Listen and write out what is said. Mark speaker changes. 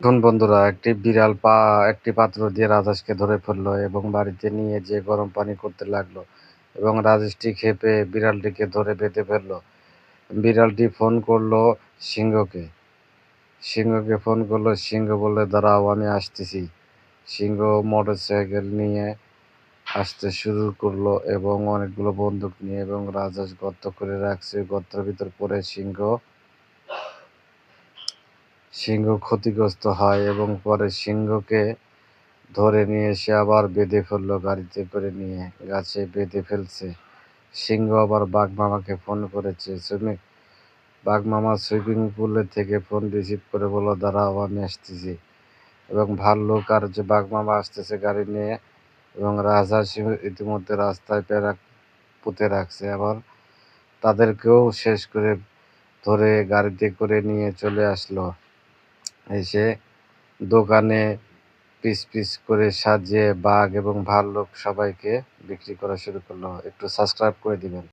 Speaker 1: দেখুন বন্ধুরা, একটি পাত্র দিয়ে রাজহাঁসকে ধরে ফেললো এবং বাড়িতে নিয়ে যেয়ে গরম পানি করতে লাগলো এবং রাজহাঁসটি ক্ষেপে বিড়ালটিকে ধরে বেঁধে ফেললো। বিড়ালটি ফোন করলো সিংহকে। সিংহ বললে, দাঁড়াও, আমি আসতেছি। সিংহ মোটরসাইকেল নিয়ে আসতে শুরু করলো এবং অনেকগুলো বন্দুক নিয়ে, এবং রাজহাঁস গর্ত করে রাখছে। গর্তের ভিতর পড়ে সিংহ ক্ষতিগ্রস্ত হয় এবং পরে সিংহকে ধরে নিয়ে এসে আবার বেঁধে ফেললো, গাড়িতে করে নিয়ে গাছে বেঁধে ফেলছে। সিংহ আবার বাঘ মামাকে ফোন করেছে। বাঘ মামা সুইমিং পুলের থেকে ফোন রিসিভ করে বলল, দাঁড়াও, আমি আসতেছি। এবং ভাল্লুক আর যে বাঘ মামা আসতেছে গাড়ি নিয়ে, এবং রাজহাঁস ইতিমধ্যে রাস্তায় পুঁতে রাখছে। আবার তাদেরকেও শেষ করে ধরে গাড়িতে করে নিয়ে চলে আসলো। এসে দোকানে পিস পিস করে সাজিয়ে বাঘ এবং ভাল্লুক সবাইকে বিক্রি করা শুরু করলো। একটু সাবস্ক্রাইব করে দিবেন।